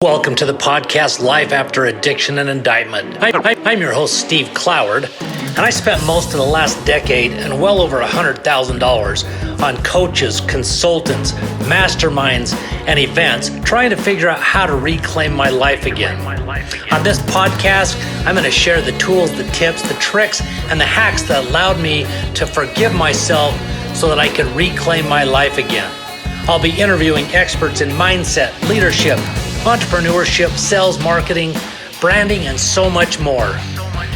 Welcome to the podcast Life After Addiction and Indictment. I'm your host, Steve Cloward, and I spent most of the last decade and well over $100,000 on coaches, consultants, masterminds, and events trying to figure out how to reclaim my life again. On this podcast, I'm going to share the tools, the tips, the tricks, and the hacks that allowed me to forgive myself so that I could reclaim my life again. I'll be interviewing experts in mindset, leadership, entrepreneurship, sales, marketing, branding, and so much more.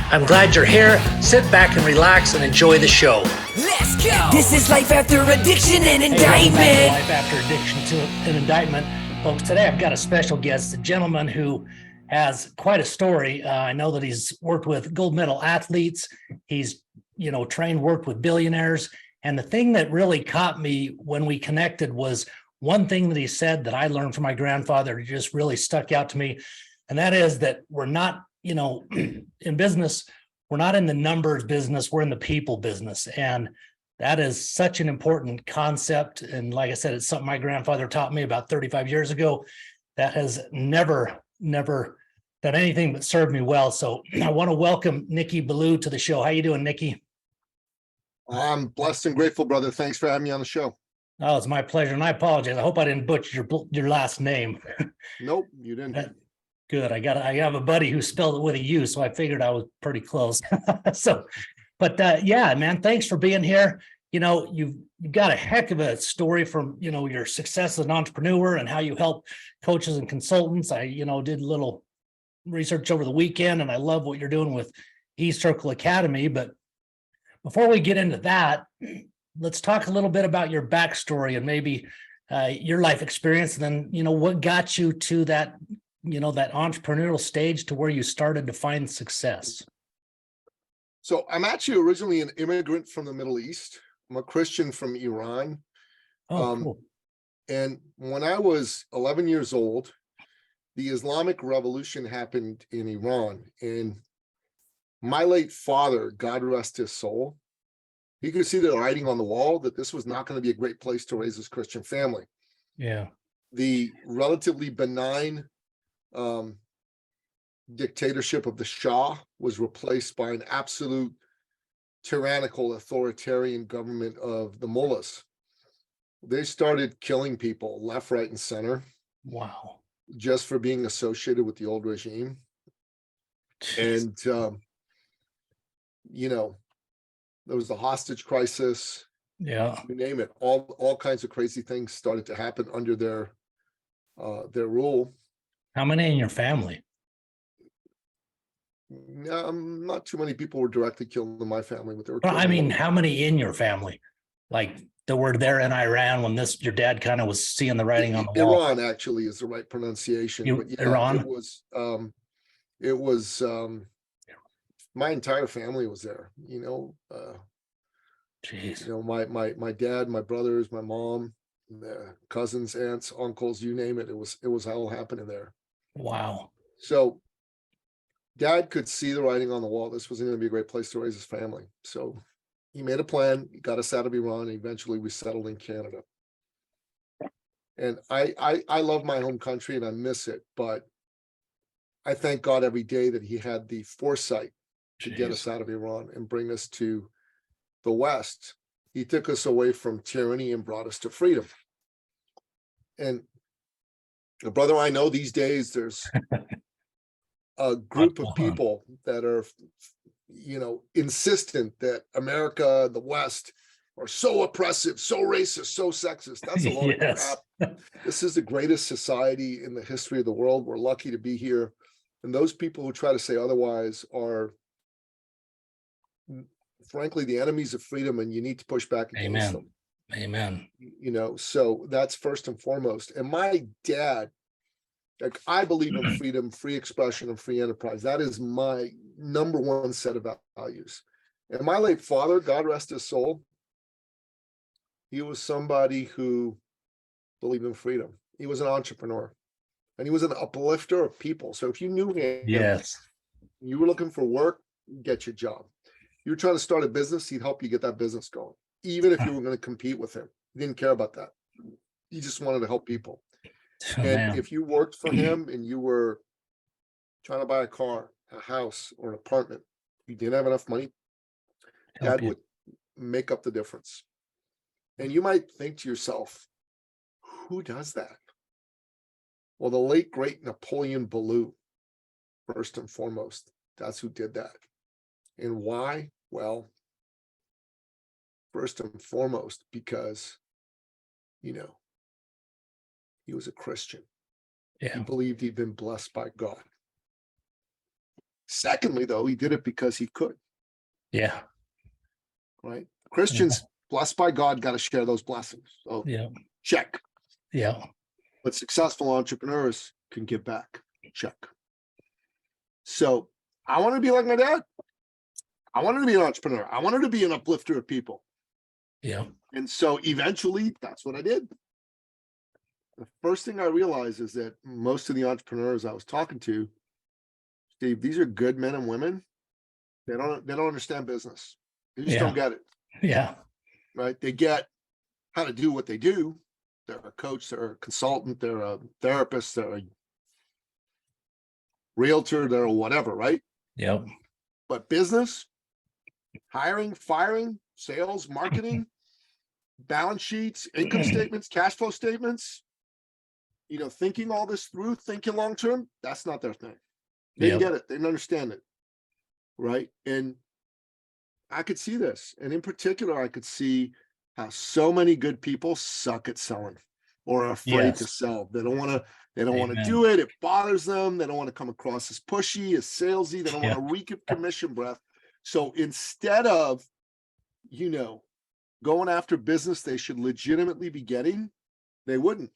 I'm glad you're here. Sit back and relax and enjoy the show. Let's go! This is Life After Addiction and Indictment. Life After Addiction and Indictment. Folks, today I've got a special guest, a gentleman who has quite a story. I know that he's worked with gold medal athletes. He's, worked with billionaires. And the thing that really caught me when we connected was one thing that he said that I learned from my grandfather. It just really stuck out to me. And that is that we're not, in business, we're not in the numbers business, we're in the people business. And that is such an important concept. And like I said, it's something my grandfather taught me about 35 years ago that has never done anything but served me well. So I want to welcome Nicky Billou to the show. How you doing, Nicky? I'm blessed and grateful, brother. Thanks for having me on the show. Oh, it's my pleasure. And I apologize. I hope I didn't butcher your last name. Nope, you didn't. Good. I have a buddy who spelled it with a U, so I figured I was pretty close. Yeah, man, thanks for being here. You've got a heck of a story from, your success as an entrepreneur and how you help coaches and consultants. I, did a little research over the weekend, and I love what you're doing with 𝐒𝐤𝐤𝐿 Academy. But before we get into that, let's talk a little bit about your backstory and maybe your life experience, and then, what got you to that, that entrepreneurial stage to where you started to find success. So I'm actually originally an immigrant from the Middle East. I'm a Christian from Iran. Cool. And when I was 11 years old, the Islamic Revolution happened in Iran. And my late father, God rest his soul, he could see the writing on the wall that this was not going to be a great place to raise his Christian family. Yeah. The relatively benign dictatorship of the Shah was replaced by an absolute tyrannical authoritarian government of the mullahs. They started killing people left, right, and center. Wow. Just for being associated with the old regime. Jeez. And, there was the hostage crisis. Yeah. You name it. All kinds of crazy things started to happen under their rule. How many in your family? Not too many people were directly killed in my family, but there were. Well, I mean, how many in your family? Like that were there in Iran when your dad kind of was seeing the writing on the wall? Iran actually is the right pronunciation. But yeah, Iran? It was my entire family was there, Jeez. My dad, my brothers, my mom, cousins, aunts, uncles, you name it. It was all happening there. Wow. So dad could see the writing on the wall. This wasn't going to be a great place to raise his family. So he made a plan, he got us out of Iran, and eventually we settled in Canada. And I love my home country and I miss it, but I thank God every day that he had the foresight to get us out of Iran and bring us to the West. He took us away from tyranny and brought us to freedom. And brother, I know these days there's a group of people that are, insistent that America, the West, are so oppressive, so racist, so sexist. That's a load of crap. This is the greatest society in the history of the world. We're lucky to be here. And those people who try to say otherwise are, frankly, the enemies of freedom, and you need to push back against them. Amen. So that's first and foremost. And my dad, I believe in freedom, free expression, and free enterprise. That is my number one set of values. And my late father, God rest his soul, he was somebody who believed in freedom. He was an entrepreneur, and he was an uplifter of people. So if you knew him, yes, you were looking for work, get your job. You were trying to start a business, he'd help you get that business going, even if you were going to compete with him. He didn't care about that. He just wanted to help people. Oh, And man. if you worked for him and you were trying to buy a car, a house, or an apartment, you didn't have enough money, Help Dad you. would make up the difference. And you might think to yourself, who does that? Well, the late, great Napoleon Billou, first and foremost, that's who did that. And why? Well, first and foremost, because, you know, he was a Christian. He Yeah. believed he'd been blessed by God. Secondly, though, he did it because he could, Yeah. right? Christians blessed by God got to share those blessings. So Yeah. check. Yeah. But successful entrepreneurs can give back. Check. So I want to be like my dad. I wanted to be an entrepreneur. I wanted to be an uplifter of people. Yeah. And so eventually that's what I did. The first thing I realized is that most of the entrepreneurs I was talking to, Steve, these are good men and women. They don't understand business. They just don't get it, Yeah. right? They get how to do what they do. They're a coach, they're a consultant, they're a therapist, they're a realtor, they're a whatever, right? Yep. But business, hiring, firing, sales, marketing, balance sheets, income statements, cash flow statements, you know, thinking all this through, thinking long term, that's not their thing. They didn't Yep. get it, they didn't understand it, right? And I could see this. And in particular, I could see how so many good people suck at selling or are afraid to Yes. sell. They don't want to Amen. do it. It bothers them. They don't want to come across as pushy, as salesy. They don't want to reek of commission breath. So instead of, you know, going after business they should legitimately be getting, they wouldn't.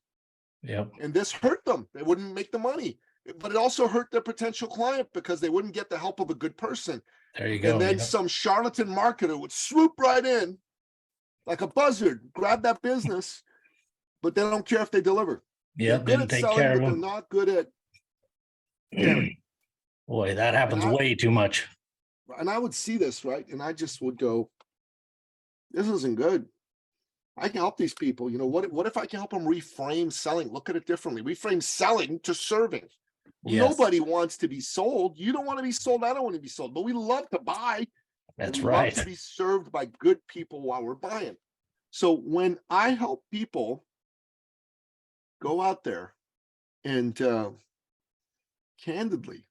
Yep. And this hurt them. They wouldn't make the money. But it also hurt their potential client because they wouldn't get the help of a good person. There you go. And then Yep. some charlatan marketer would swoop right in like a buzzard, grab that business, but they don't care if they deliver. They're Yep. good Didn't at take selling, care but of they're them. not good at caring. Boy, that happens And I- way too much. And I would see this, right? And I just would go, this isn't good. I can help these people. You know, what if I can help them reframe selling? Look at it differently. Reframe selling to serving. Yes. Nobody wants to be sold. You don't want to be sold. I don't want to be sold, but we love to buy. That's and we right. love to be served by good people while we're buying. So when I help people go out there and candidly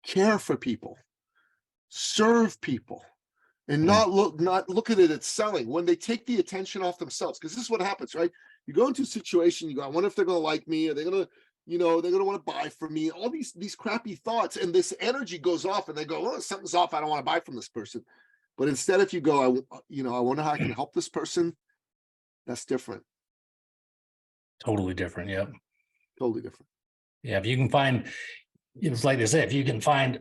care for people, serve people, and not look at it as selling, when they take the attention off themselves, because this is what happens, right? You go into a situation, you go, I wonder if they're going to like me, are they going to, you know, they're going to want to buy from me, all these crappy thoughts, and this energy goes off and they go, oh, something's off, I don't want to buy from this person. But instead, if you go, I wonder how I can help this person, that's different. Totally different. Yep. Totally different. Yeah. If you can find, it's like they say, if you can find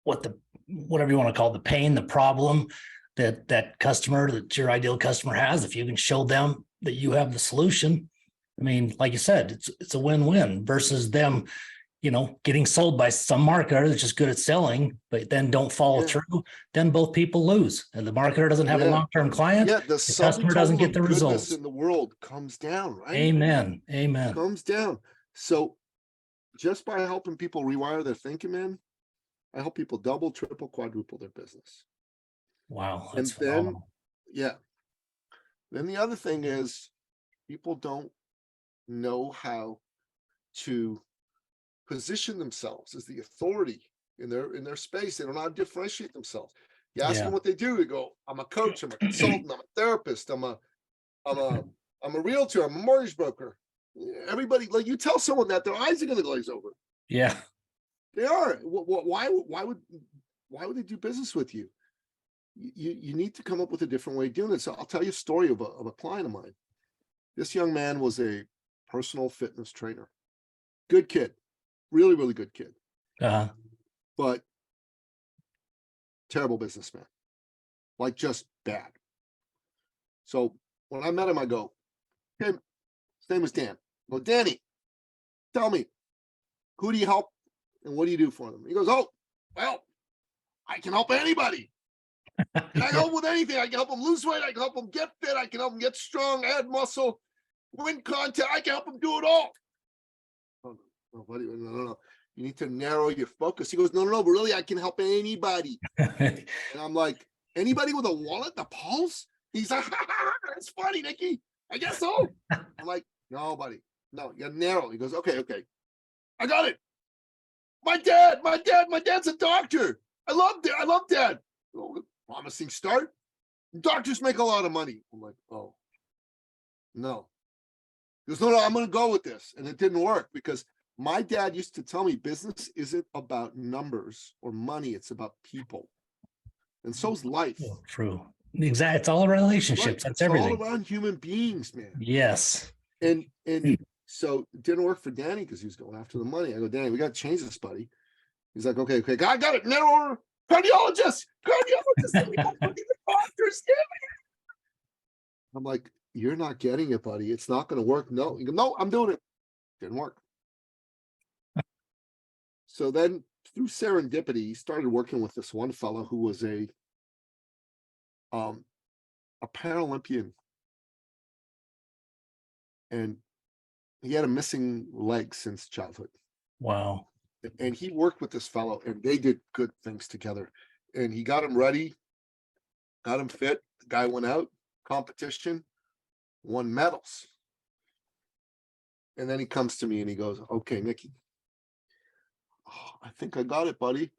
whatever you want to call it, the pain, the problem that customer, that your ideal customer has, if you can show them that you have the solution, I mean, like you said, it's a win-win versus them, you know, getting sold by some marketer that's just good at selling, but then don't follow through. Then both people lose, and the marketer doesn't have a long-term client. Yeah, the customer doesn't get the results in the world comes down, right? Amen. Amen. Comes down. So just by helping people rewire their thinking, man, I help people double, triple, quadruple their business. Wow. And That's then, phenomenal. then the other thing is people don't know how to position themselves as the authority in their space. They don't know how to differentiate themselves. You ask them what they do, they go, I'm a coach, I'm a consultant, I'm a therapist, I'm a realtor, I'm a mortgage broker. Everybody, like, you tell someone that, their eyes are going to glaze over. Yeah. They are. Why would they do business with you? You need to come up with a different way of doing it. So I'll tell you a story of a client of mine. This young man was a personal fitness trainer. Good kid, really, really good kid, but terrible businessman, like just bad. So when I met him, I go, hey, his name was Dan. I go, Danny, tell me, who do you help and what do you do for them? He goes, oh, well, I can help anybody. Can I help with anything? I can help them lose weight. I can help them get fit. I can help them get strong, add muscle. win content. I can help him do it all. Oh, no, buddy, no. You need to narrow your focus. He goes, no, but really, I can help anybody. And I'm like, anybody with a wallet, the pulse? He's like, that's funny, Nicky. I guess so. I'm like, no, buddy. No, you gotta narrow. He goes, okay. I got it. My dad's a doctor. I love dad. Oh, promising start. Doctors make a lot of money. I'm like, oh, no. He goes, no, I'm going to go with this. And it didn't work because my dad used to tell me business isn't about numbers or money. It's about people. And so's life. Oh, true. Exactly. It's all relationships. Right. That's It's everything. all around human beings, man. Yes. And so it didn't work for Danny because he was going after the money. I go, Danny, we got to change this, buddy. He's like, okay, I got it. Now cardiologist. Doctors. I'm like, you're not getting it, buddy. It's not going to work. No, you go, no, I'm doing it. Didn't work. So then through serendipity, he started working with this one fellow who was a Paralympian. And he had a missing leg since childhood. Wow. And he worked with this fellow and they did good things together. And he got him ready, got him fit. The guy went out, competition, won medals. And then he comes to me and he goes, okay, Nicky, I think I got it, buddy. He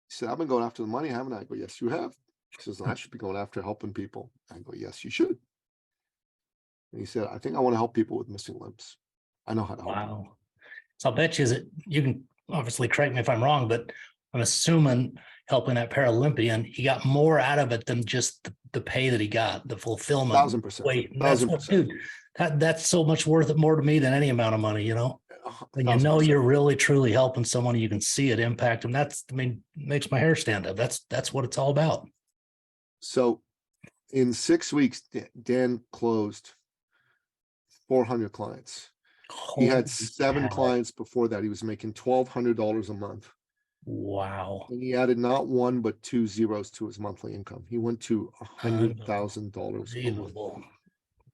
said, I've been going after the money, haven't I? I go, yes, you have. He says, I should be going after helping people. I go, yes, you should. And he said, I think I want to help people with missing limbs. I know how to help them. Wow. So I'll bet you that you can obviously correct me if I'm wrong, but I'm assuming helping that Paralympian, he got more out of it than just the pay that he got, the fulfillment. 1000%. Wait, that's what, dude, that's so much worth it more to me than any amount of money, you know? And you know, you're really truly helping someone, you can see it impact them. That's, I mean, makes my hair stand up. That's what it's all about. So in 6 weeks, Dan closed 400 clients. He had 7 clients before that. He was making $1,200 a month. Wow. And he added not 1, but 2 zeros to his monthly income. He went to $100,000 Unbelievable.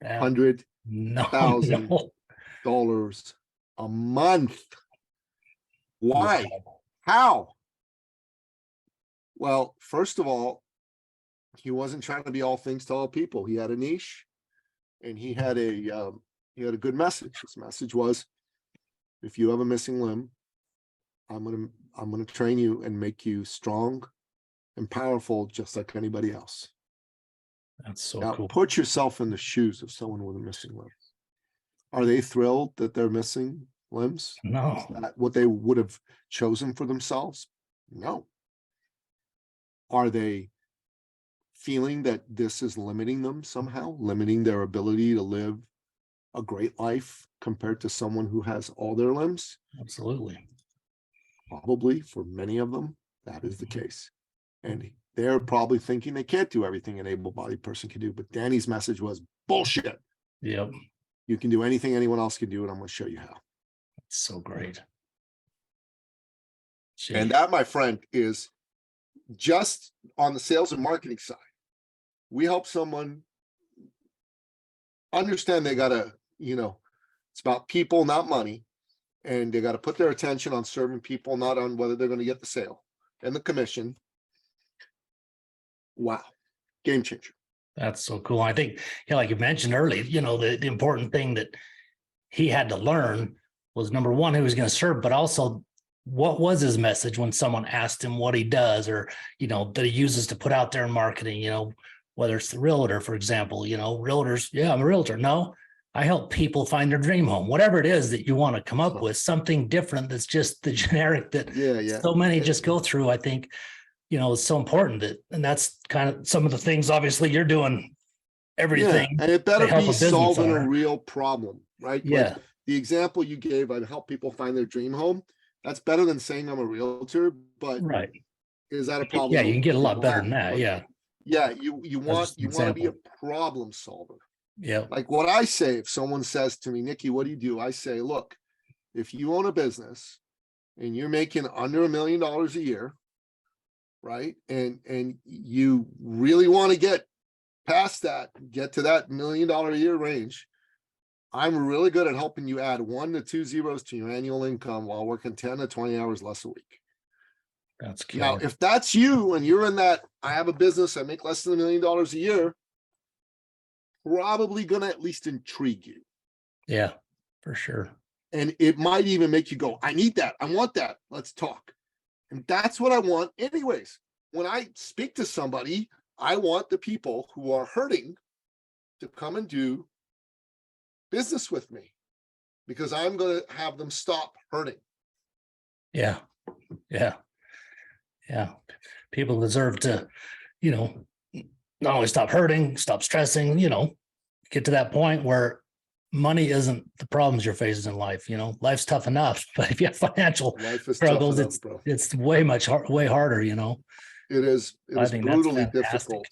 $100,000 a month. Why? Wow. How? Well, first of all, he wasn't trying to be all things to all people. He had a niche, and he had a good message. His message was, if you have a missing limb, I'm gonna train you and make you strong and powerful, just like anybody else. That's so Now, cool. put yourself in the shoes of someone with a missing limb. Are they thrilled that they're missing limbs? No. Is that what they would have chosen for themselves? No. Are they feeling that this is limiting them somehow, limiting their ability to live a great life compared to someone who has all their limbs? Absolutely. Probably for many of them, that is the case. And they're probably thinking they can't do everything an able-bodied person can do. But Danny's message was bullshit. Yep. You can do anything anyone else can do, and I'm going to show you how. That's so great. Gee. And that, my friend, is just on the sales and marketing side. We help someone understand they got to, it's about people, not money. And they got to put their attention on serving people, not on whether they're going to get the sale and the commission. Wow. Game changer. That's so cool. I think, like you mentioned earlier, the important thing that he had to learn was, number one, who he was going to serve, but also what was his message when someone asked him what he does, or, that he uses to put out there in marketing, whether it's the realtor, for example, realtors. Yeah, I'm a realtor. No, I help people find their dream home, whatever it is that you want to come up with, something different that's just the generic that so many just go through. I think, it's so important and that's kind of some of the things, obviously, you're doing everything. Yeah, and it better be solving owner. A real problem, right? Yeah. Like the example you gave, I'd help people find their dream home. That's better than saying I'm a realtor, but right. Is that a problem? Yeah, you can get a lot better than that. Yeah. Yeah, you want to be a problem solver. Yeah. Like what I say, if someone says to me, Nicky, what do you do? I say, look, if you own a business and you're making under $1 million a year, right? And you really want to get past that, get to that $1 million a year range, I'm really good at helping you add 1 to 2 zeros to your annual income while working 10 to 20 hours less a week. That's Now, killer. if that's you and you're in that, I have a business, I make less than $1 million a year, probably gonna at least intrigue you. Yeah, for sure. And it might even make you go, I need that, I want that, let's talk. And that's what I want anyways. When I speak to somebody, I want the people who are hurting to come and do business with me, because I'm going to have them stop hurting. Yeah. Yeah. Yeah. People deserve to, you know, not only stop hurting, stop stressing, you know, get to that point where money isn't the problems you're facing in life. You know, life's tough enough, but if you have financial Life is struggles, tough enough, bro. it's way harder, you know. It is I think that's brutally fantastic. difficult.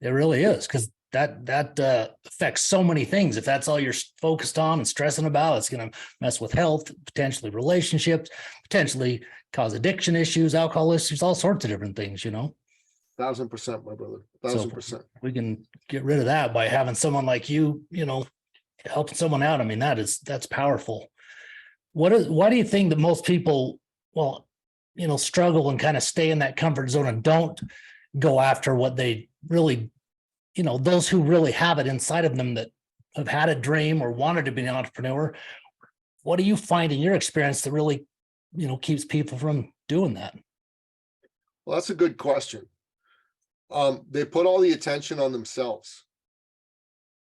It really is, because that affects so many things. If that's all you're focused on and stressing about, it's going to mess with health, potentially relationships, potentially cause addiction issues, alcohol issues, all sorts of different things, you know. 1000%, my brother. 1000%. We can get rid of that by having someone like you, you know, helping someone out. I mean, that's powerful. Why do you think that most people, well, you know, struggle and kind of stay in that comfort zone and don't go after what they really, you know, those who really have it inside of them that have had a dream or wanted to be an entrepreneur? What do you find in your experience that really, you know, keeps people from doing that? Well, that's a good question. They put all the attention on themselves.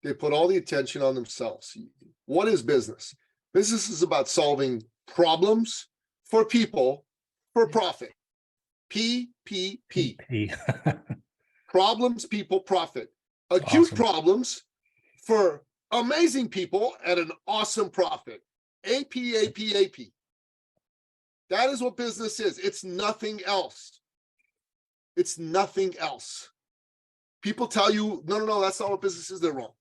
They put all the attention on themselves. What is business? Business is about solving problems for people for profit. PPP. Problems, people, profit. Acute Awesome. problems for amazing people at an awesome profit. APAPAP. That is what business is. It's nothing else. It's nothing else. People tell you, no, that's not what business is. They're wrong.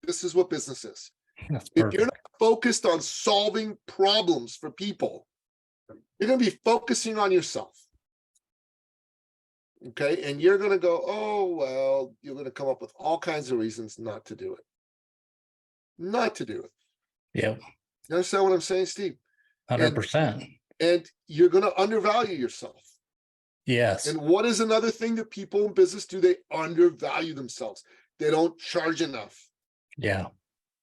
This is what business is. That's If perfect. you're not focused on solving problems for people, you're going to be focusing on yourself. Okay. And you're going to go, oh, well, you're going to come up with all kinds of reasons not to do it. Not to do it. Yeah, You understand what I'm saying, Steve? 100%. And you're going to undervalue yourself. Yes. And what is another thing that people in business do? They undervalue themselves. They don't charge enough. Yeah.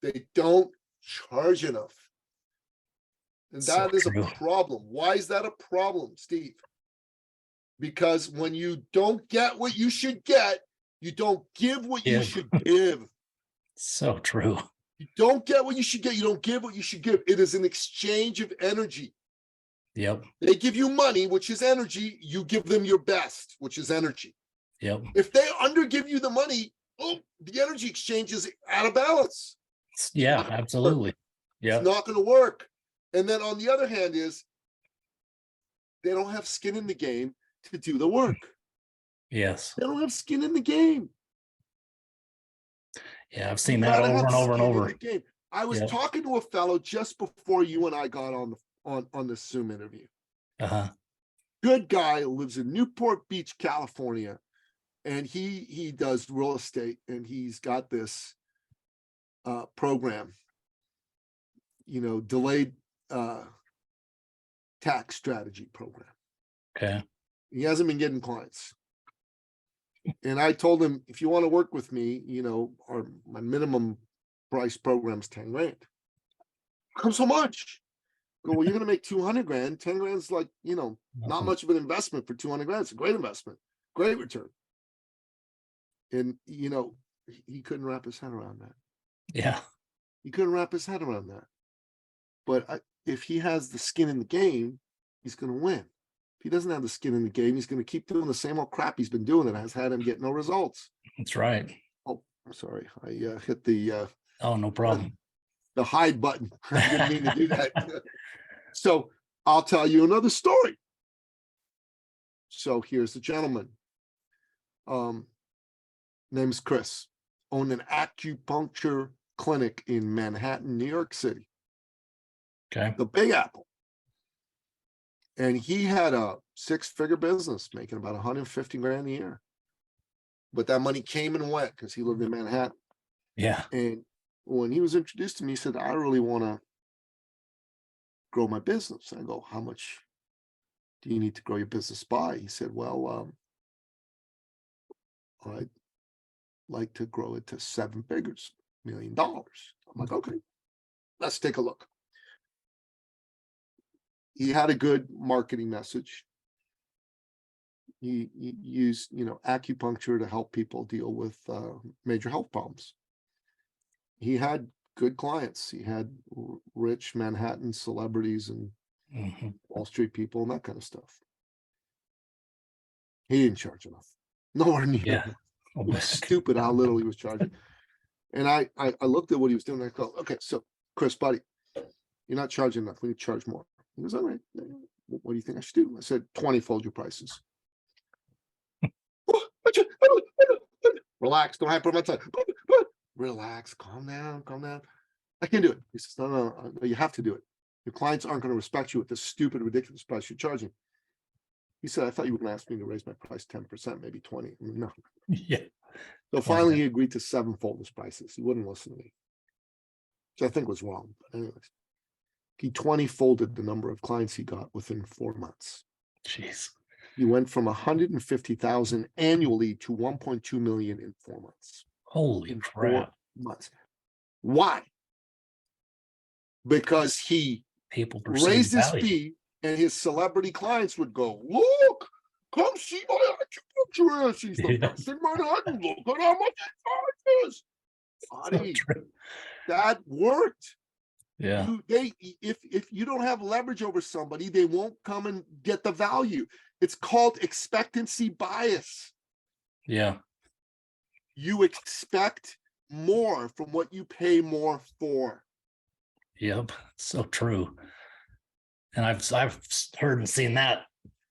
They don't charge enough. And So that is true. a problem. Why is that a problem, Steve? Because when you don't get what you should get, you don't give what you should give. So true. You don't get what you should get. You don't give what you should give. It is an exchange of energy. Yep. They give you money, which is energy. You give them your best, which is energy. Yep. If they undergive you the money, oh, the energy exchange is out of balance. Yeah, absolutely. Yeah. It's not going to work. And then on the other hand is they don't have skin in the game to do the work. Yes. They don't have skin in the game. Yeah, I've seen that over and over and over. I was talking to a fellow just before you and I got on the Zoom interview. Uh-huh. Good guy, lives in Newport Beach, California, and he does real estate, and he's got this program, you know, delayed tax strategy program. Okay. He hasn't been getting clients. And I told him, if you want to work with me, you know, my minimum price program is 10 grand. How come so much? I go, well, you're going to make 200 grand. 10 grand is like, you know, not much of an investment for 200 grand. It's a great investment, great return. And, you know, he couldn't wrap his head around that. Yeah. He couldn't wrap his head around that. But if he has the skin in the game, he's going to win. If he doesn't have the skin in the game, he's going to keep doing the same old crap he's been doing that has had him get no results. That's right. Oh, I'm sorry. I hit the Oh, no problem. the hide button. I didn't mean to do that. So I'll tell you another story. So here's the gentleman. Name's Chris. Owned an acupuncture clinic in Manhattan, New York City. Okay. The Big Apple. And he had a 6-figure business making about 150 grand a year. but that money came and went because he lived in Manhattan. Yeah. And when he was introduced to me, he said, I really want to grow my business. I go, how much do you need to grow your business by? He said, well, I'd like to grow it to 7 figures, $1 million. I'm like, okay, let's take a look. He had a good marketing message. He used, acupuncture to help people deal with major health problems. He had good clients. He had rich Manhattan celebrities and Wall Street people and that kind of stuff. He didn't charge enough. Nowhere near Yeah. enough. It was stupid how little he was charging. And I looked at what he was doing. And I go, okay, so Chris, buddy, you're not charging enough. We need to charge more. He goes, all right. What do you think I should do? I said, 20-fold your prices. Relax. Don't hyper my time. Relax. Calm down. Calm down. I can't do it. He says, no, you have to do it. Your clients aren't going to respect you with this stupid, ridiculous price you're charging. He said, I thought you were going to ask me to raise my price 10%, maybe 20. I mean, no. Yeah. So finally, he agreed to 7-fold his prices. He wouldn't listen to me, which I think was wrong. But anyways, he 20-folded the number of clients he got within 4 months. Jeez. He went from 150,000 annually to 1.2 million in 4 months. Holy In crap. 4 months. Why? Because he People perceive raised his value. fee, and his celebrity clients would go, look, come see my acupuncture. She's the Yeah. best in Manhattan. Look at how much it charges. Buddy, that worked. Yeah. If you don't have leverage over somebody, they won't come and get the value. It's called expectancy bias. Yeah. You expect more from what you pay more for. Yep. So true. And I've heard and seen that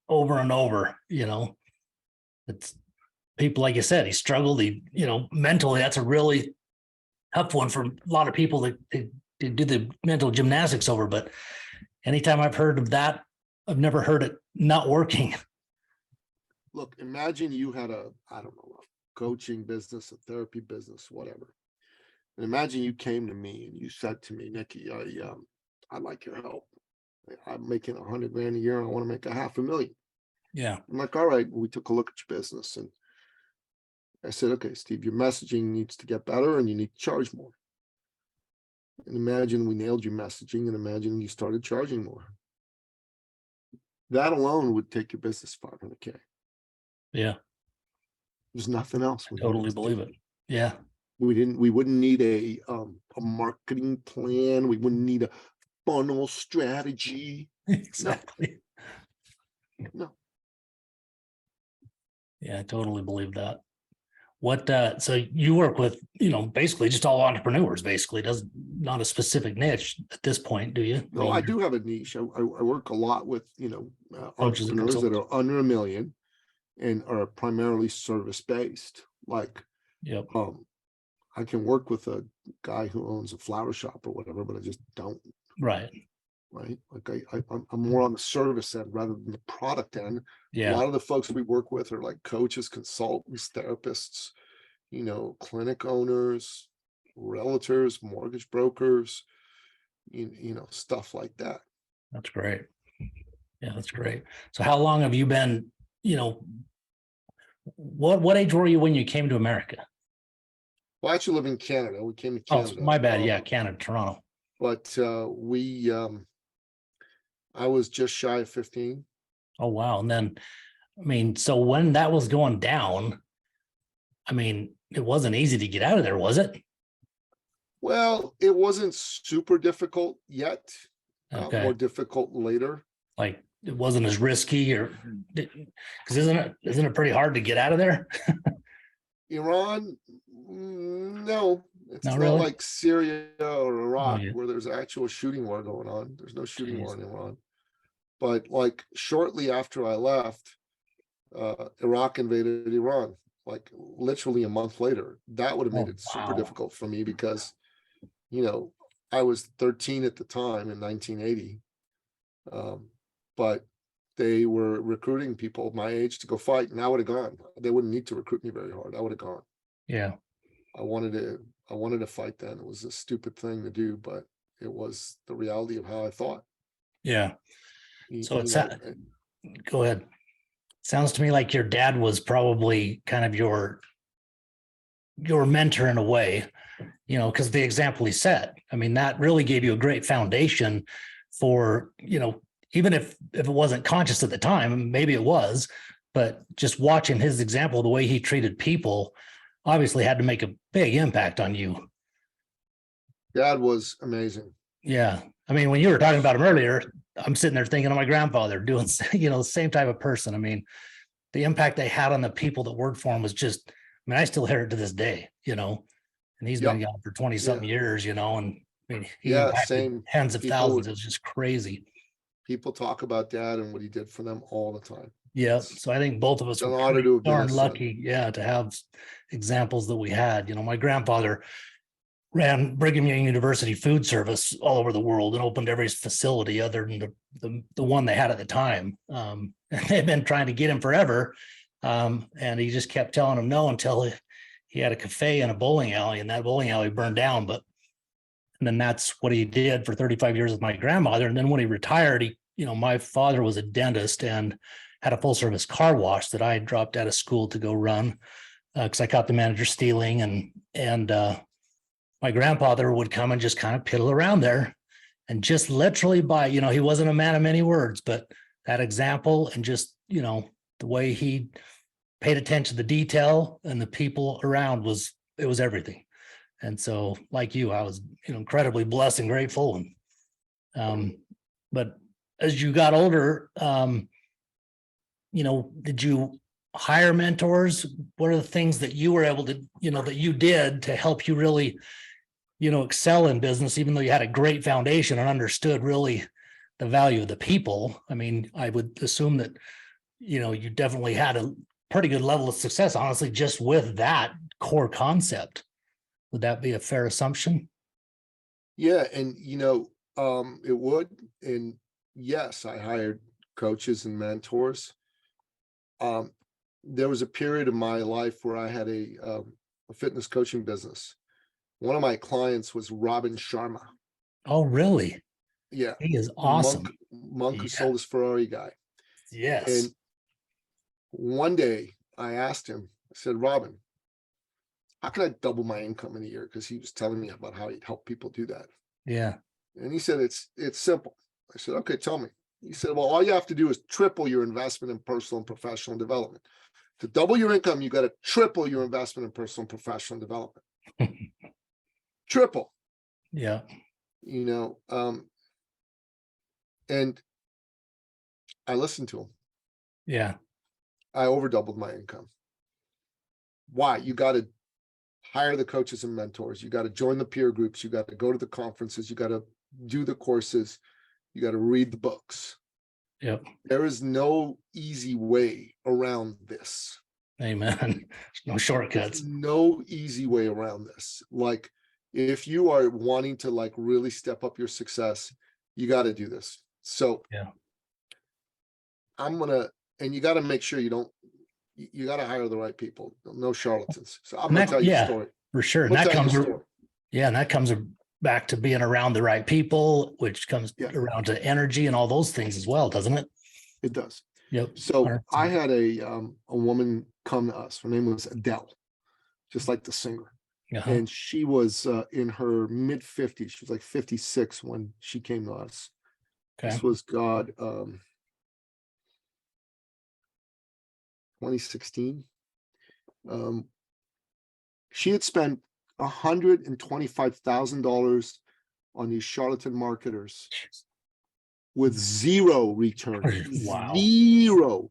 over and over, it's people, like you said, he struggled, mentally, that's a really tough one for a lot of people that they do the mental gymnastics over. But anytime I've heard of that, I've never heard it not working. Look, imagine you had a coaching business, a therapy business, whatever. And imagine you came to me and you said to me, Nicky, I'd like your help. I'm making $100,000 a year. I want to make $500,000. Yeah. I'm like, all right. Well, we took a look at your business and I said, okay, Steve, your messaging needs to get better and you need to charge more. And imagine we nailed your messaging and imagine you started charging more. That alone would take your business $500K. Yeah. There's nothing else. I totally believe it. Yeah. We wouldn't need a marketing plan. We wouldn't need a funnel strategy. Exactly. No. Yeah, I totally believe that. What so you work with, basically just all entrepreneurs, basically, not a specific niche at this point, do you? No, I do have a niche. I work a lot with, Coaches and entrepreneurs that are under $1 million and are primarily service-based. Like, Yep. I can work with a guy who owns a flower shop or whatever, but I just don't. Right. Right. Like I'm more on the service end rather than the product end. A Yeah. lot of the folks we work with are like coaches, consultants, therapists, clinic owners, realtors, mortgage brokers, stuff like that. That's great. Yeah, that's great. So how long have you been, what age were you when you came to America? Well, I actually live in Canada. We came to Oh, Canada. my bad. Yeah, Canada, Toronto. But I was just shy of 15. Oh, wow. And then, so when that was going down, it wasn't easy to get out of there, was it? Well, it wasn't super difficult yet. Okay. More difficult later. Like it wasn't as risky, or because isn't it pretty hard to get out of there? Iran, no, it's Not not really? like Syria or Iraq yeah. where there's actual shooting war going on. There's no shooting war in Iran. But like shortly after I left, Iraq invaded Iran. Like literally a month later, that would have made it super difficult for me because, I was 13 at the time in 1980. But they were recruiting people my age to go fight, and I would have gone. They wouldn't need to recruit me very hard. I would have gone. Yeah. I wanted to fight then. It was a stupid thing to do, but it was the reality of how I thought. Yeah. You- So you it's, know, go ahead. Sounds to me like your dad was probably kind of your mentor in a way, you know, because the example he set, I mean, that really gave you a great foundation for, you know, even if it wasn't conscious at the time, maybe it was, but just watching his example, the way he treated people, obviously had to make a big impact on you. Dad was amazing. Yeah. I mean, when you were talking about him earlier, I'm sitting there thinking of my grandfather doing, you know, the same type of person. I mean, the impact they had on the people that worked for him was just, I mean, I still hear it to this day, you know, and he's been Yep. gone for 20 something years, you know, and I mean, he Yeah, impacted same. tens of People thousands. would- It was just crazy. People talk about Dad and what he did for them all the time. Yeah. It's- So I think both of us it's an were honor pretty to have been darn his son. lucky, yeah, to have examples that we had. You know, my grandfather ran Brigham Young University food service all over the world and opened every facility other than the one they had at the time. And they've been trying to get him forever. And he just kept telling them no until he had a cafe and a bowling alley, and that bowling alley burned down. But and then that's what he did for 35 years with my grandmother. And then when he retired, you know, my father was a dentist and had a full service car wash that I dropped out of school to go run because I caught the manager stealing, and my grandfather would come and just kind of piddle around there and just literally by, you know, he wasn't a man of many words, but that example and just, you know, the way he paid attention to the detail and the people around it was everything. And so like you, I was, you know, incredibly blessed and grateful. And, but as you got older, you know, did you hire mentors? What are the things that you were able to, you know, that you did to help you really, you know, excel in business, even though you had a great foundation and understood really the value of the people? I mean, I would assume that, you know, you definitely had a pretty good level of success, honestly, just with that core concept. Would that be a fair assumption? Yeah, and you know, it would. And yes, I hired coaches and mentors. There was a period of my life where I had a fitness coaching business. One of my clients was Robin Sharma. Oh, really? Yeah, He is the awesome. monk who Yeah. sold his Ferrari guy. Yes. And one day I asked him, I said, Robin, how can I double my income in a year? Because he was telling me about how he'd help people do that. Yeah. And he said, it's simple. I said, okay, tell me. He said, well, all you have to do is triple your investment in personal and professional development. To double your income, you got to triple your investment in personal and professional development. Triple. Yeah. You know, and I listened to him. Yeah. I over doubled my income. Why? You got to hire the coaches and mentors. You got to join the peer groups. You got to go to the conferences. You got to do the courses. You got to read the books. Yep. There is no easy way around this. Amen. There's no shortcuts. There's no easy way around this. Like, if you are wanting to like really step up your success, you got to do this. So Yeah. and you got to make sure you got to hire the right people, no charlatans. So I'm And going that- to tell you yeah, a story. for sure. I'm And gonna that tell you comes, a story. yeah, and that comes back to being around the right people, which comes Yeah. around to energy and all those things as well, doesn't it? It does. Yep. So 100%. I had a woman come to us. Her name was Adele, just like the singer. Uh-huh. And she was in her mid 50s. She was like 56 when she came to us. Okay. This was 2016. She had spent $125,000 on these charlatan marketers with zero return. Wow. Zero.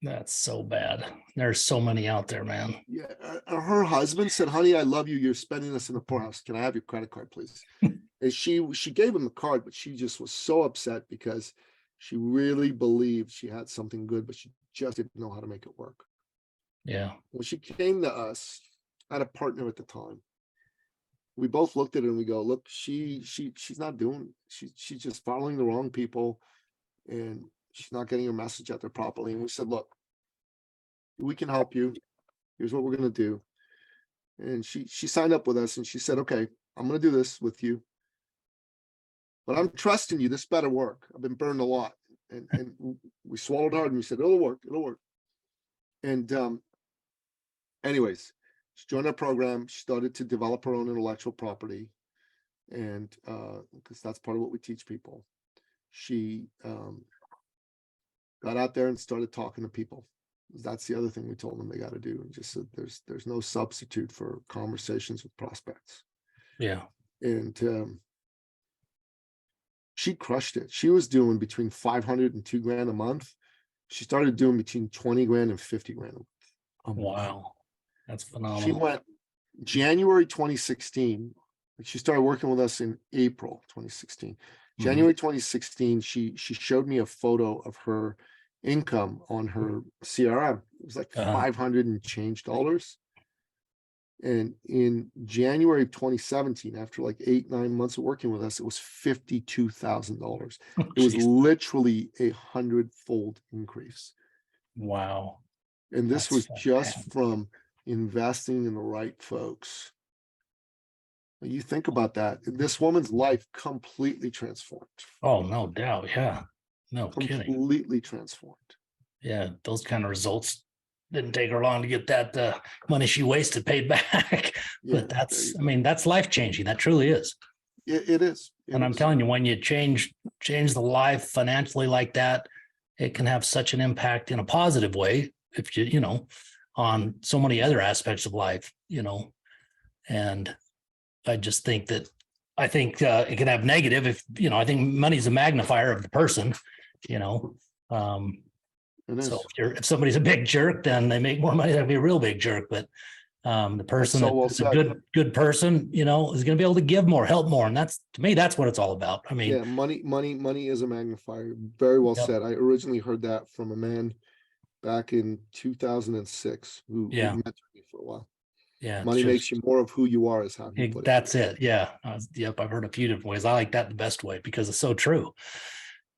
That's so bad. There's so many out there, man. Yeah, her husband said, "Honey, I love you. You're spending this in the poorhouse. Can I have your credit card, please?" And she gave him the card, but she just was so upset because she really believed she had something good, but she just didn't know how to make it work. Yeah. When she came to us, I had a partner at the time. We both looked at her and we go, "Look, she's not doing. She's just following the wrong people. and she's not getting her message out there properly. And we said, look, we can help you. Here's what we're going to do. And she signed up with us, and she said, okay, I'm going to do this with you, but I'm trusting you. This better work. I've been burned a lot. And we swallowed hard, and we said, it'll work. It'll work. And anyways, she joined our program. She started to develop her own intellectual property. And because that's part of what we teach people. She got out there and started talking to people. That's the other thing we told them they got to do. And just said there's no substitute for conversations with prospects. Yeah. And she crushed it. She was doing between 500 and $2,000 a month. She started doing between 20 grand and 50 grand a month. Wow. That's phenomenal. She went January 2016. She started working with us in April 2016. January 2016, she showed me a photo of her income on her CRM. It was like 500 and change dollars. And in January of 2017, after like 8-9 months of working with us, it was $52,000. It was literally 100-fold increase. Wow. And this That's was just from investing in the right folks. You think about that. This woman's life completely transformed. Oh, no doubt. Yeah. No kidding. Completely transformed. Yeah. Those kind of results didn't take her long to get that money she wasted paid back. Yeah, but that's, I mean, that's life changing. That truly is. It is. And I'm telling you, when you change the life financially like that, it can have such an impact in a positive way if you know, on so many other aspects of life, you know. And I just think that it can have negative if, you know, I think money's a magnifier of the person, you know. So if somebody's a big jerk, then they make more money. That'd be a real big jerk. But the person that's a good person, you know, is going to be able to give more, help more. And that's, to me, that's what it's all about. I mean, yeah, money is a magnifier. Very well said. I originally heard that from a man back in 2006 who mentored me for a while. Yeah, money makes you more of who you are, is how you put it. That's it. Yeah. Yep. I've heard a few different ways. I like that the best way because it's so true.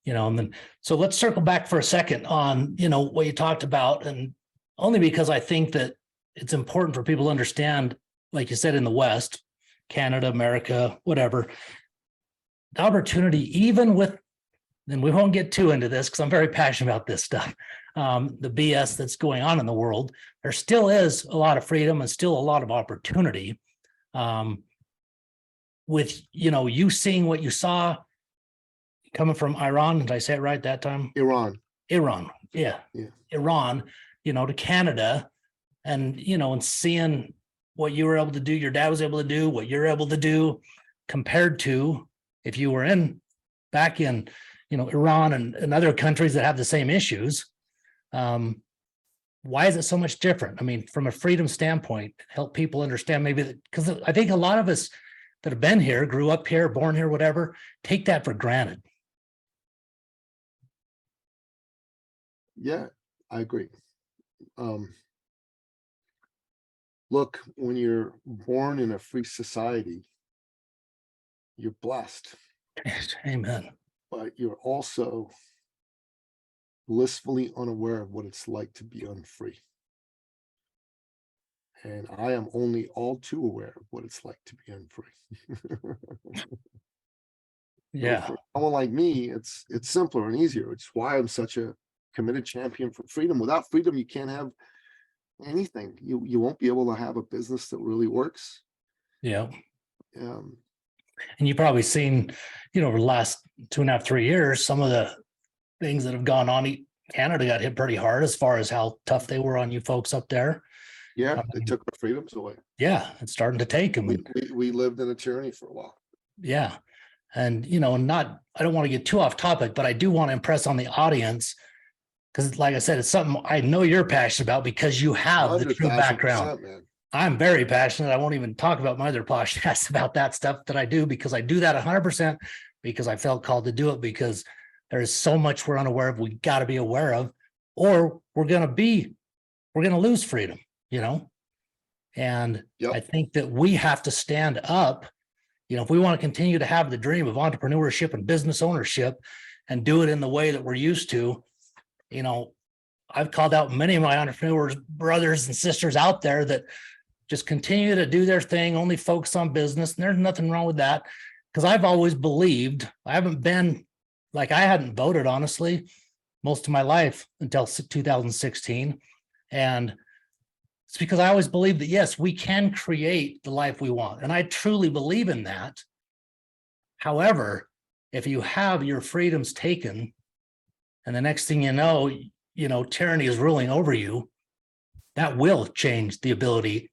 You know, and then, so let's circle back for a second on, you know, what you talked about, and only because I think that it's important for people to understand, like you said, in the West, Canada, America, whatever, the opportunity, even with, and we won't get too into this because I'm very passionate about this stuff, the BS that's going on in the world, there still is a lot of freedom and still a lot of opportunity. With, you know, you seeing what you saw coming from Iran, did I say it right that time? Iran, yeah. Iran, you know, to Canada, and, you know, and seeing what you were able to do, your dad was able to do, what you're able to do, compared to if you were back in, you know, Iran and other countries that have the same issues. Why is it so much different? I mean, from a freedom standpoint, help people understand maybe that, because I think a lot of us that have been here, grew up here, born here, whatever, take that for granted. Yeah, I agree. Look, when you're born in a free society, you're blessed. Amen. But you're also blissfully unaware of what it's like to be unfree. And I am only all too aware of what it's like to be unfree. Yeah. For someone like me, it's simpler and easier. It's why I'm such a committed champion for freedom. Without freedom, you can't have anything. You won't be able to have a business that really works. Yeah. And you've probably seen, you know, over the last 2.5, 3 years, some of the things that have gone on. Canada got hit pretty hard as far as how tough they were on you folks up there. Yeah, they took our freedoms away. Yeah, it's starting to take them. We lived in a tyranny for a while. Yeah. And, you know, I don't want to get too off topic, but I do want to impress on the audience, because like I said, it's something I know you're passionate about because you have the true background. Man. I'm very passionate. I won't even talk about my other podcasts about that stuff that I do, because I do that 100% because I felt called to do it, because there is so much we're unaware of. We got to be aware of, or we're going to lose freedom, you know? And I think that we have to stand up, you know, if we want to continue to have the dream of entrepreneurship and business ownership, and do it in the way that we're used to, I've called out many of my entrepreneurs, brothers and sisters out there that just continue to do their thing, only focus on business. And there's nothing wrong with that. Because I've always believed, I hadn't voted, honestly, most of my life until 2016. And it's because I always believed that, yes, we can create the life we want. And I truly believe in that. However, if you have your freedoms taken and the next thing you know, tyranny is ruling over you, that will change the ability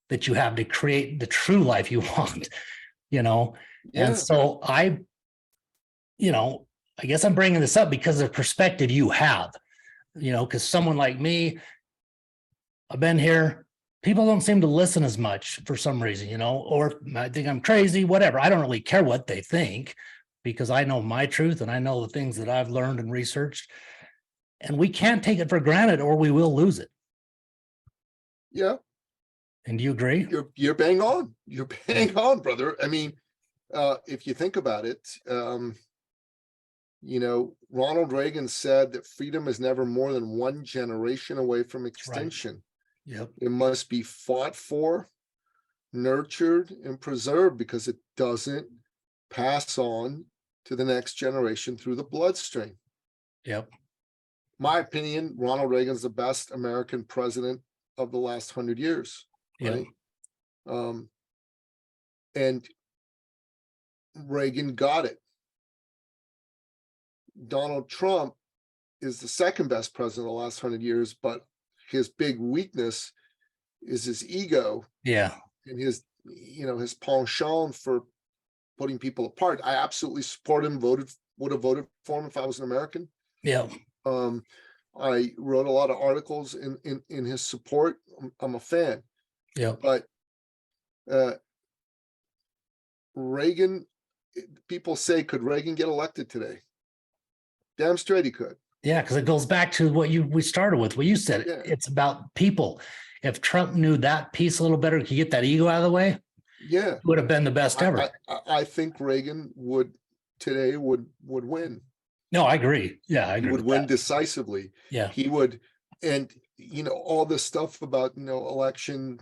that you have to create the true life you want, Yeah. And so I guess I'm bringing this up because of the perspective you have, because someone like me, I've been here, people don't seem to listen as much for some reason, or I think I'm crazy, whatever. I don't really care what they think because I know my truth and I know the things that I've learned and researched. And we can't take it for granted or we will lose it. Yeah. And do you agree? You're bang on. You're bang on, brother. I mean, if you think about it, Ronald Reagan said that freedom is never more than one generation away from extinction. Right. Yep. It must be fought for, nurtured, and preserved because it doesn't pass on to the next generation through the bloodstream. Yep. My opinion, Ronald Reagan's the best American president of the last 100 years. Yep. Right? And Reagan got it. Donald Trump is the second best president of the last 100 years, but his big weakness is his ego. Yeah. And his penchant for putting people apart. I absolutely support him, would have voted for him if I was an American. Yeah. I wrote a lot of articles in his support. I'm a fan. Yeah. But Reagan, people say, could Reagan get elected today? Damn straight he could. Yeah, because it goes back to what we started with. What you said, Yeah. It's about people. If Trump knew that piece a little better, could get that ego out of the way, Yeah, it would have been the best ever. I think Reagan would win. No, I agree. Yeah, I He agree. would with win that. decisively. Yeah. He would, and all this stuff about election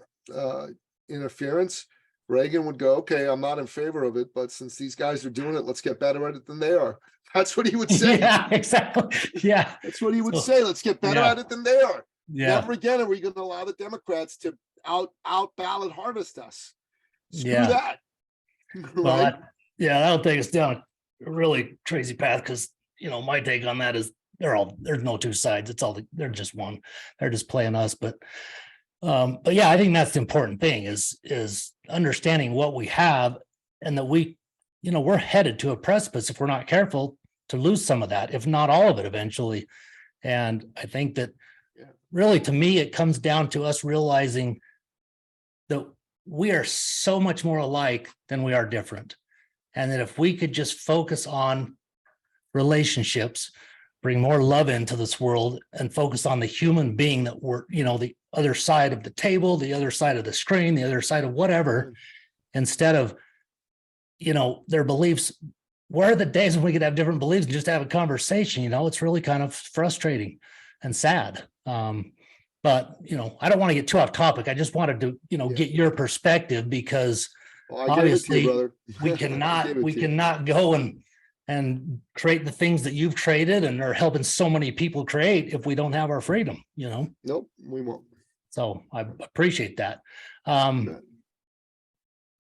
interference. Reagan would go, okay, I'm not in favor of it, but since these guys are doing it, let's get better at it than they are. That's what he would say. Yeah, exactly. Yeah. That's what he would So, say. Let's get better yeah. at it than they are. Yeah. Never again are we going to allow the Democrats to out ballot harvest us. Screw Yeah. that. Well, Right? that'll take us down a really crazy path because my take on that is there's no two sides. They're just one. They're just playing us. But yeah, I think that's the important thing is understanding what we have and that we're headed to a precipice if we're not careful to lose some of that, if not all of it eventually. And I think that really, to me, it comes down to us realizing that we are so much more alike than we are different. And that if we could just focus on relationships, bring more love into this world and focus on the human being that we're, the other side of the table, the other side of the screen, the other side of whatever, instead of, their beliefs. Where are the days when we could have different beliefs and just have a conversation? It's really kind of frustrating and sad. But I don't want to get too off topic. I just wanted to, get your perspective because Well, I gave it to you, obviously brother. we I gave cannot it to you. go and create the things that you've created and are helping so many people create if we don't have our freedom, Nope, we won't. So I appreciate that. Bet.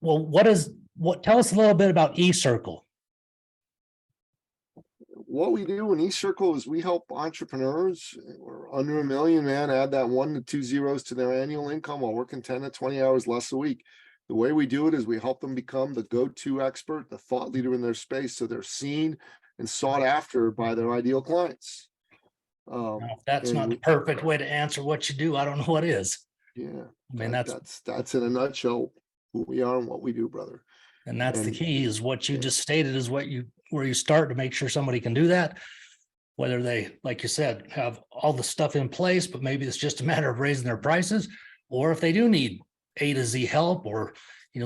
Well, tell us a little bit about 𝐒𝐐RCL. What we do in 𝐒𝐐RCL is we help entrepreneurs or under $1 million, man, add that 1 to 2 zeros to their annual income while working 10 to 20 hours less a week. The way we do it is we help them become the go-to expert, the thought leader in their space, so they're seen and sought after by their ideal clients. Now, if that's and not the we- perfect way to answer what you do, I don't know what is. Yeah, I mean, that's in a nutshell who we are and what we do, brother. and that's the and- key is what you yeah. just stated is where you start to make sure somebody can do that. Whether they, like you said, have all the stuff in place, but maybe it's just a matter of raising their prices, or if they do need A to Z help or,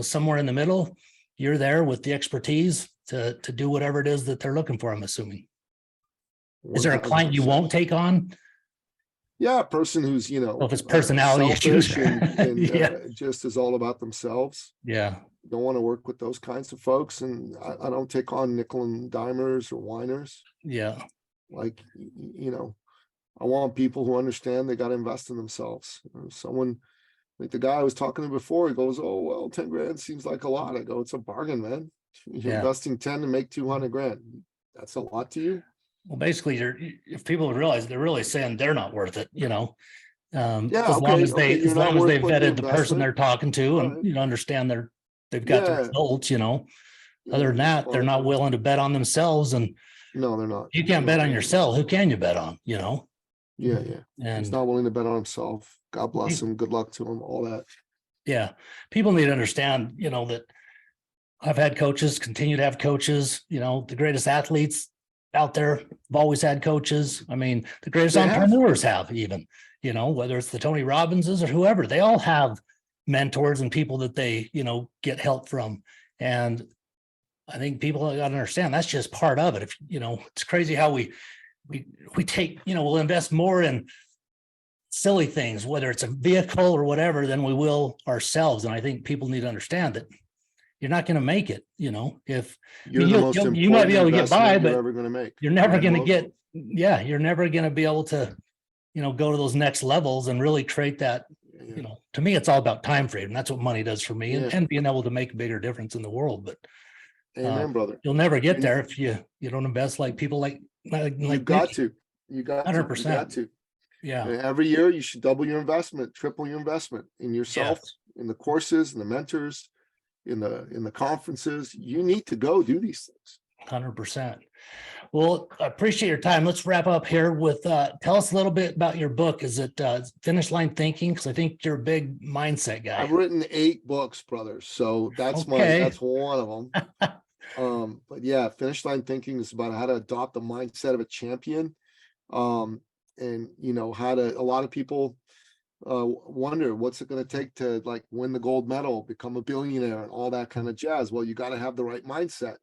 somewhere in the middle, you're there with the expertise to do whatever it is that they're looking for, I'm assuming. Is there a client you 1000%. won't take on? Yeah, a person who's, Well, if it's personality selfish issues. and Yeah. just is all about themselves. Yeah. Don't want to work with those kinds of folks. And I don't take on nickel and dimers or whiners. Yeah. Like, I want people who understand they got to invest in themselves. Someone like the guy I was talking to before, he goes, "Oh, well, 10 grand seems like a lot." I go, "It's a bargain, man. You're Yeah. investing 10 to make 200 grand. That's a lot to you." Well, basically, if people realize, they're really saying they're not worth it, Yeah, as long as okay, as you're not long as worth they've putting the vetted the person investment. they're talking to and, Alright. understand they've got the Yeah. results, Yeah, other than that, they're not responsible. willing to bet on themselves. And No, they're not. if you can't bet on yourself, who can you bet on, Yeah. He's And not willing to bet on himself. God bless him. Good luck to him. All that. yeah, people need to understand, that I've had coaches, continue to have coaches, the greatest athletes out there have always had coaches. I mean, the greatest They have. entrepreneurs have even, whether it's the Tony Robbinses or whoever, they all have mentors and people that they, get help from. And I think people got to understand that's just part of it. If, it's crazy how we take, we'll invest more in silly things, whether it's a vehicle or whatever, than we will ourselves. And I think people need to understand that you're not going to make it, if You're the most you might be able to get by, investment you're but ever going to make. you're never The going to most- get, you're never going to be able to, go to those next levels and really create that, Yeah. to me, it's all about time frame. That's what money does for me, Yeah. and being able to make a bigger difference in the world. But Amen, brother. you'll never get And- there if you don't invest like people like You got Nicky. to. You got to. You 100%. got to. Yeah. And every year you should double your investment, triple your investment in yourself, Yes. in the courses, in the mentors, in the conferences. You need to go do these things. 100%. Well, I appreciate your time. Let's wrap up here with, tell us a little bit about your book. Is it Finish Line Thinking? Because I think you're a big mindset guy. I've written 8 books, brother. So that's Okay. that's one of them. But yeah, Finish Line Thinking is about how to adopt the mindset of a champion. And a lot of people wonder what's it going to take to like win the gold medal, become a billionaire, and all that kind of jazz. Well, you got to have the right mindset,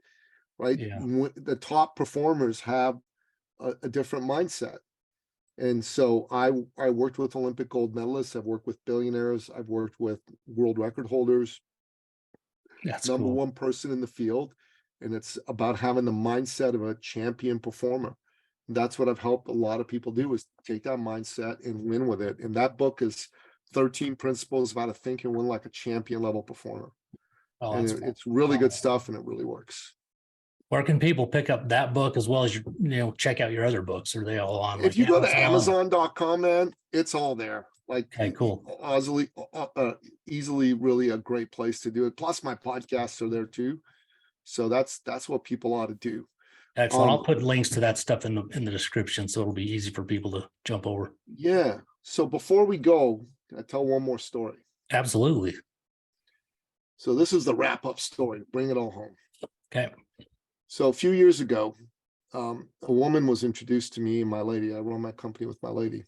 right? Yeah. The top performers have a different mindset. And so I worked with Olympic gold medalists. I've worked with billionaires. I've worked with world record holders, That's number cool. one person in the field. And it's about having the mindset of a champion performer. That's what I've helped a lot of people do, is take that mindset and win with it. And that book is 13 principles of how to think and win like a champion level performer. Oh, And that's cool. it's really good stuff, and it really works. Where can people pick up that book as well as check out your other books? Are they all on? If you go to Amazon.com, man, it's all there. Like, Okay, cool. Easily really a great place to do it. Plus my podcasts are there too. So that's what people ought to do. Excellent. I'll put links to that stuff in the description, so it'll be easy for people to jump over. Yeah. So before we go, can I tell one more story? Absolutely. So this is the wrap up story. Bring it all home. Okay. So a few years ago, a woman was introduced to me and my lady. I run my company with my lady,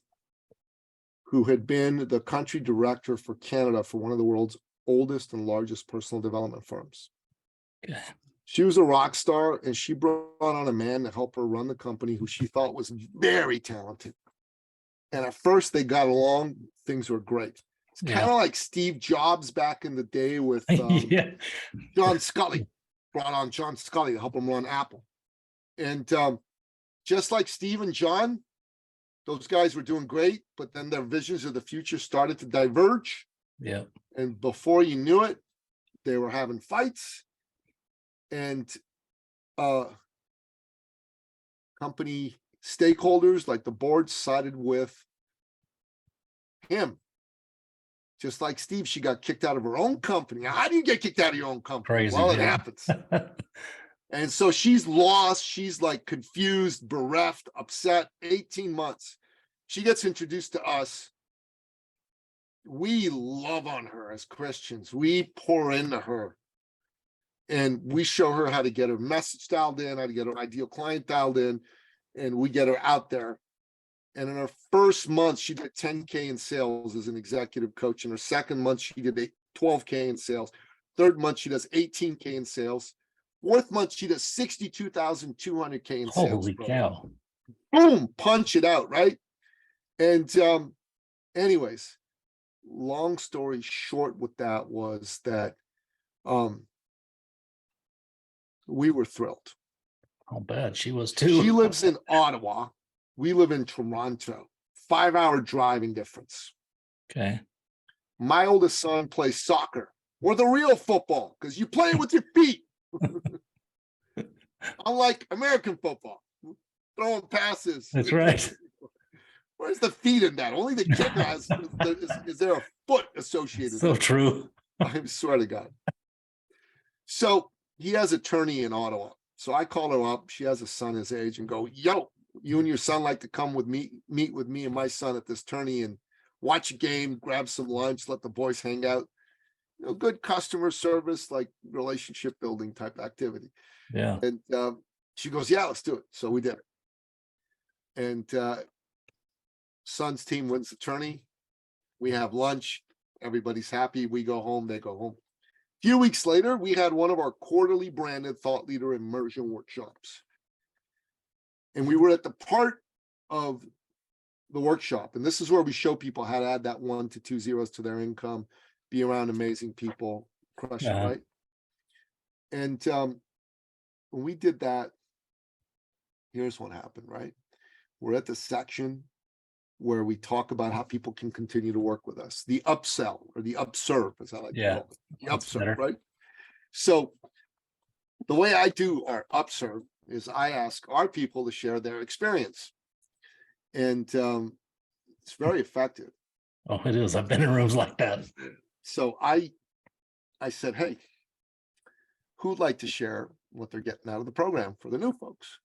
who had been the country director for Canada for one of the world's oldest and largest personal development firms. Okay. She was a rock star, and she brought on a man to help her run the company who she thought was very talented. And at first they got along, things were great. It's kind of like Steve Jobs back in the day with Yeah. John Scully. Brought on John Scully to help him run Apple. And just like Steve and John, those guys were doing great, but then their visions of the future started to diverge. Yeah. And before you knew it, they were having fights. And company stakeholders like the board sided with him. Just like Steve, she got kicked out of her own company. How do you get kicked out of your own company? Crazy. Well, it man. happens. And so she's lost. She's like confused, bereft, upset, 18 months. She gets introduced to us. We love on her as Christians. We pour into her. And we show her how to get her message dialed in, how to get her ideal client dialed in, and we get her out there. And in her first month, she did 10K in sales as an executive coach. In her second month, she did 12K in sales. Third month, she does 18K in sales. Fourth month, she does 62,200K in sales. Holy brother. cow. boom, punch it out, right? And anyways, long story short with that was that we were thrilled. I'll bet she was too. She lives in Ottawa. We live in Toronto. 5-hour driving difference. Okay. My oldest son plays soccer or the real football because you play it with your feet. Unlike American football, throwing passes. That's right. Where's the feet in that? Only the kicker has. Is there a foot associated? So with it? true. I swear to God. So he has an attorney in Ottawa. So I call her up. She has a son his age and go, yo, you and your son like to come with me, meet with me and my son at this tourney and watch a game, grab some lunch, let the boys hang out. You know, good customer service, like relationship building type activity. Yeah. And she goes, yeah, let's do it. So we did it. And son's team wins the tourney. We have lunch. Everybody's happy. We go home. They go home. A few weeks later, we had one of our quarterly branded thought leader immersion workshops. And we were at the part of the workshop. And this is where we show people how to add that 1 to 2 zeros to their income, be around amazing people, crush it, right? And when we did that, here's what happened, right? We're at the section where we talk about how people can continue to work with us. The upsell or the upserve, as I like to call it. The upserve, right? So the way I do our upserve is I ask our people to share their experience. And it's very effective. Oh, it is. I've been in rooms like that. So I said, hey, who'd like to share what they're getting out of the program for the new folks?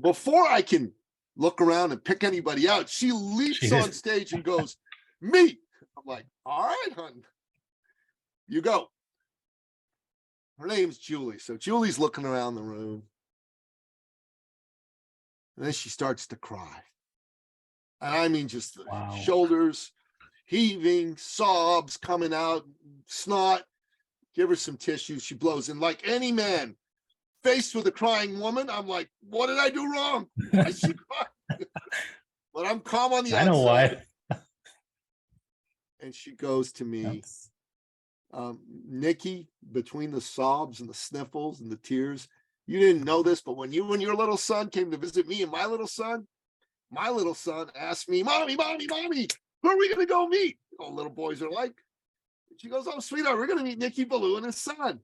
Before I can look around and pick anybody out, she leaps on stage and goes, me. I'm like, all right, hun, you go. Her name's Julie. So Julie's looking around the room. And then she starts to cry. And I mean, just the shoulders heaving, sobs coming out, snot. Give her some tissue. She blows. And like any man faced with a crying woman, I'm like, what did I do wrong? I should cry. But I'm calm on the outside. I know why. And she goes to me, Nicky, between the sobs and the sniffles and the tears, you didn't know this, but when you and your little son came to visit me and my little son asked me, mommy, who are we going to go meet? You know, little boys are like. And she goes, oh, sweetheart, we're going to meet Nicky, Billou, and his son.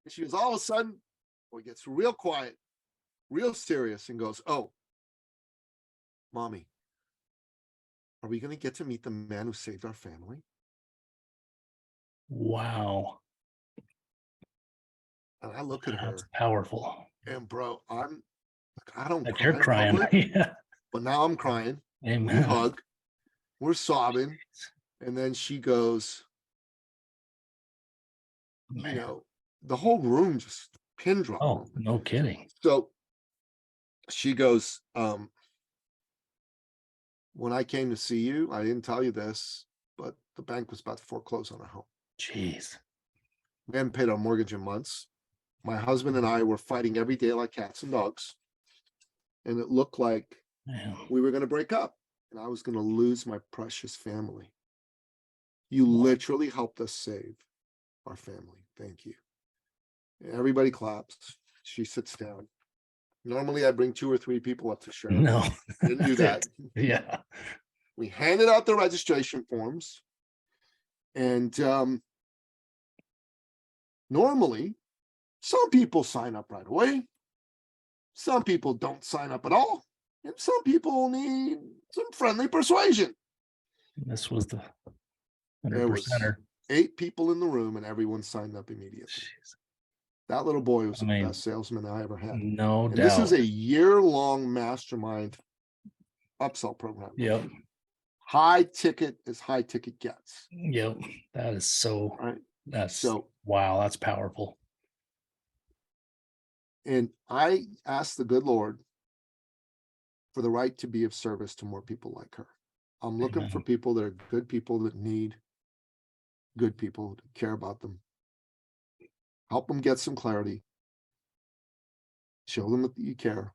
And she goes, all of a sudden, boy gets real quiet, real serious, and goes, oh, mommy, are we going to get to meet the man who saved our family? Wow. And I look at her. That's powerful. And bro, I don't like cry you're crying. Yeah. But now I'm crying. Amen. We hug. We're sobbing. And then she goes, you know, the whole room just pin drop. Oh, no kidding. So she goes, when I came to see you, I didn't tell you this, but the bank was about to foreclose on our home. Jeez. We hadn't paid our mortgage in months. My husband and I were fighting every day like cats and dogs. And it looked like we were going to break up and I was going to lose my precious family. You literally helped us save our family. Thank you. Everybody claps. She sits down. Normally I bring 2 or 3 people up to share. No. Didn't do that. Yeah. We handed out the registration forms. And normally, some people sign up right away. Some people don't sign up at all. And some people need some friendly persuasion. This was the 100%. There was 8 people in the room and everyone signed up immediately. Jeez. That little boy was the best salesman I ever had. No doubt. This is a year-long mastermind upsell program. Yep. High ticket as high ticket gets. Yep. That is so, right. That's so, wow, that's powerful. And I asked the good Lord for the right to be of service to more people like her. I'm looking for people that are good people that need good people to care about them. Help them get some clarity. Show them that you care.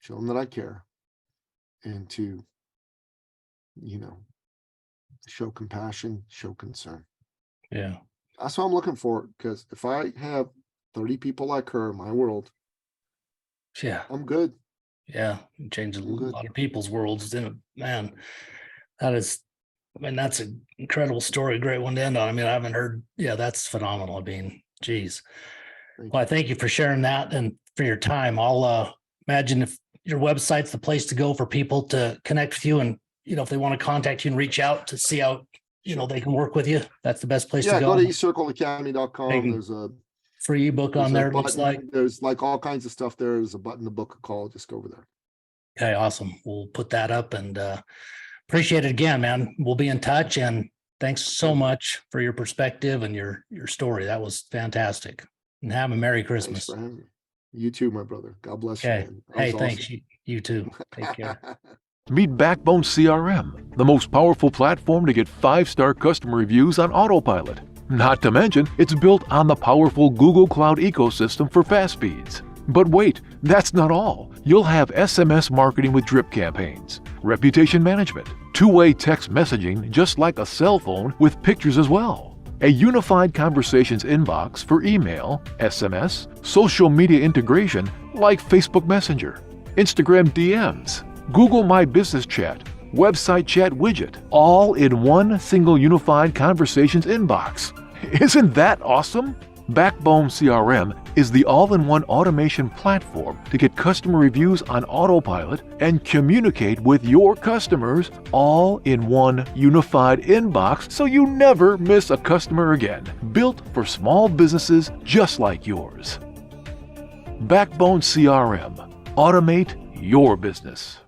show them that I care, and to, show compassion, show concern. Yeah. That's what I'm looking for. Because if I have 30 people like her in my world, Yeah. I'm good. Yeah. Change a good. lot of people's worlds. Man, that's an incredible story. Great one to end on. I mean, I haven't heard. Yeah, that's phenomenal. I mean, geez. Well, I thank you for sharing that and for your time. I'll imagine if your website's the place to go for people to connect with you, and if they want to contact you and reach out to see how they can work with you, that's the best place to go. Go to 𝐒𝐐ircleacademy.com. There's a free ebook on there. It looks like there's like all kinds of stuff there. There's a button to book a call. Just go over there. Okay, awesome. We'll put that up, and appreciate it again, man. We'll be in touch, and thanks so much for your perspective and your story. That was fantastic. And have a Merry Christmas. Thanks for having me. You too, my brother. God bless you. Okay. Man. Hey, That was thanks. You too. Take care. Meet Backbone CRM, the most powerful platform to get 5-star customer reviews on autopilot. Not to mention, it's built on the powerful Google Cloud ecosystem for fast speeds. But wait, that's not all. You'll have SMS marketing with drip campaigns, reputation management, two-way text messaging just like a cell phone with pictures as well, a unified conversations inbox for email, SMS, social media integration like Facebook Messenger, Instagram DMs, Google My Business Chat, website chat widget, all in one single unified conversations inbox. Isn't that awesome? Backbone CRM is the all-in-one automation platform to get customer reviews on autopilot and communicate with your customers all in one unified inbox so you never miss a customer again. Built for small businesses just like yours. Backbone CRM. Automate your business.